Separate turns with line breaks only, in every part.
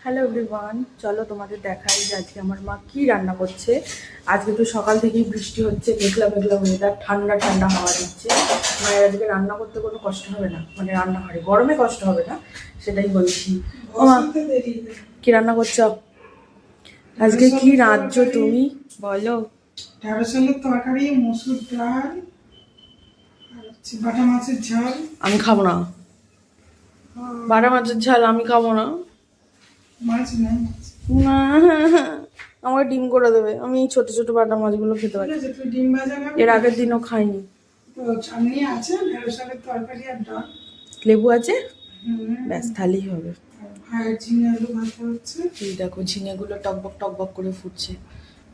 Hello everyone, চলো তোমাদের দেখাই যে আজকে আমার মা কি রান্না করছে। আজকে তো সকাল থেকেই বৃষ্টি হচ্ছে, মেঘলা মেঘলা ওয়েদার, ঠান্ডা ঠান্ডা হাওয়া দিচ্ছে। মায়ের আজকে রান্না করতে কোনো কষ্ট হবে না, মানে রান্নাঘরে গরমে কষ্ট হবে না, সেটাই বলছি। ও মা, কি রান্না করছো আজকে? কি রাঁধছো তুমি বলো?
ঢেঁড়স আলুর তরকারি, মসুর ডাল, আর হচ্ছে বাটা মাছের ঝাল।
আমি খাবো না বাটা মাছের ঝাল, আমি খাবো না।
মাছ নেই,
না, আমাকে ডিম করে দেবে, আমি এই ছোট ছোট বাটা মাছগুলো খেতে পারি।
তুই ডিম ভাজা খাবি?
এর আগের দিনও খাইনি।
তো চাটনি আছে, ঢেঁড়স আলুর তরকারি আর ডাল।
লেবু আছে, ব্যাস তাহলেই হবে।
ভাইয়ের ঝিঙে আলু ভাজা হচ্ছে।
এই দেখো ঝিঙেগুলো টকবক টকবক করে ফুটছে।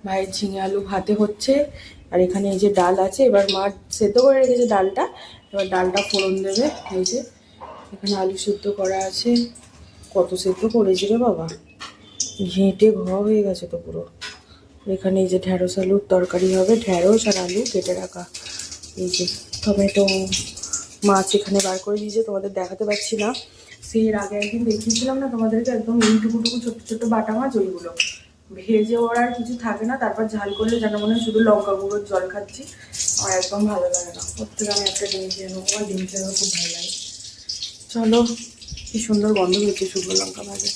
ভাইয়ের ঝিঙে আলু ভাতে হচ্ছে। আর এখানে এই যে ডাল আছে, এবার মা সেদ্ধ করে রেখেছে ডালটা, এবার ডালটা ফোড়ন দেবে। এই যে এখানে আলু সেদ্ধ করা আছে। কত সেদ্ধ করেছি রে বাবা, ঘেঁটে হয়ে গেছে তো পুরো। এখানে এই যে ঢ্যাঁড়স আলুর তরকারি হবে, ঢ্যাঁড়স আর আলু কেটে রাখা। এই যে টমেটো, মাছ এখানে বার করে দিয়েছে, তোমাদের দেখাতে পারছি না। সেই এর আগে একদিন দেখিয়েছিলাম না তোমাদেরকে, একদম এইটুকুটুকু ছোট ছোট বাটা মাছ, ওইগুলো ভেজে ওর আর কিছু থাকে না, তারপর ঝাল করলে যেন মনে হয় শুধু লঙ্কা গুঁড়োর জল খাচ্ছি। আমার একদম ভালো লাগে না। ওর থেকে আমি একটা ডিম খেয়ে নেবো, আমার ডিম খেয়ে খুব ভালো লাগে। চলো, কি সুন্দর গন্ধ হয়েছে শুকনো লঙ্কা ভাজা।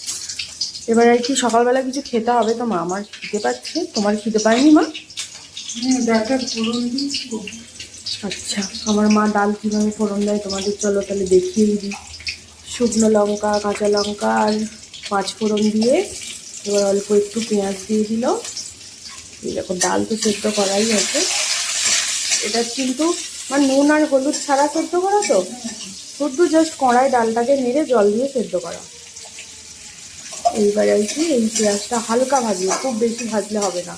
এবার আর কি সকালবেলা কিছু খেতে হবে তো মা, আমার খিদে পাচ্ছে। তোমার খিদে পায়নি মা?
ডালটা ফোড়ন দিই।
আচ্ছা, আমার মা ডাল কীভাবে ফোড়ন দেয় তোমাদের চলো তাহলে দেখিয়ে দিই। শুকনো লঙ্কা, কাঁচা লঙ্কা আর পাঁচ ফোড়ন দিয়ে এবার অল্প একটু পেঁয়াজ দিয়ে দিল। এই দেখো ডাল তো সেদ্ধ করাই আছে। এটা কিন্তু মানে নুন আর হলুদ ছাড়া সেদ্ধ করা তো, শুধু জাস্ট কড়াই ডালটাকে নেড়ে জল দিয়ে সেদ্ধ করা। এইবার আর কি এই পেঁয়াজটা হালকা ভাজবে, খুব বেশি ভাজলে হবে না।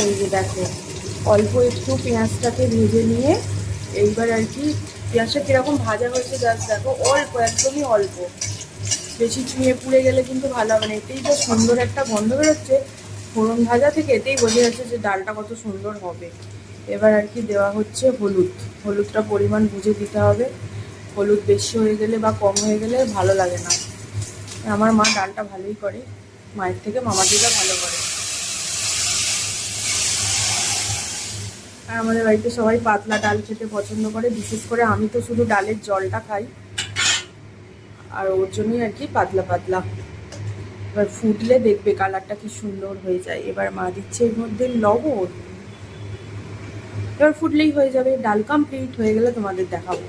এই যে দেখো অল্প একটু পেঁয়াজটাকে ভেজে নিয়ে এইবার আর কি পেঁয়াজটা কীরকম ভাজা হয়েছে জাস্ট দেখো, অল্প, একদমই অল্প, বেশি ছুঁয়ে পুড়ে গেলে কিন্তু ভালো হবে না। এতেই তো সুন্দর একটা গন্ধ বেরোচ্ছে ফোড়ন ভাজা থেকে, এতেই বোঝা যাচ্ছে যে ডালটা কত সুন্দর হবে। এবার আর কি দেওয়া হচ্ছে হলুদ। হলুদটা পরিমাণ বুঝে দিতে হবে, হলুদ বেশি হয়ে গেলে বা কম হয়ে গেলে ভালো লাগে না। আমার মা ডালটা ভালোই করে, মায়ের থেকে মামাদিটা ভালো করে। আর আমাদের বাড়িতে সবাই পাতলা ডাল খেতে পছন্দ করে, বিশেষ করে আমি তো শুধু ডালের জলটা খাই, আর ওর জন্যই আর কি পাতলা পাতলা। এবার ফুটলে দেখবে কালারটা কি সুন্দর হয়ে যায়। এবার মা দিচ্ছে এর মধ্যে লবণ। এবার ফুটলেই হয়ে যাবে, ডাল কমপ্লিট হয়ে গেলে তোমাদের দেখাবো।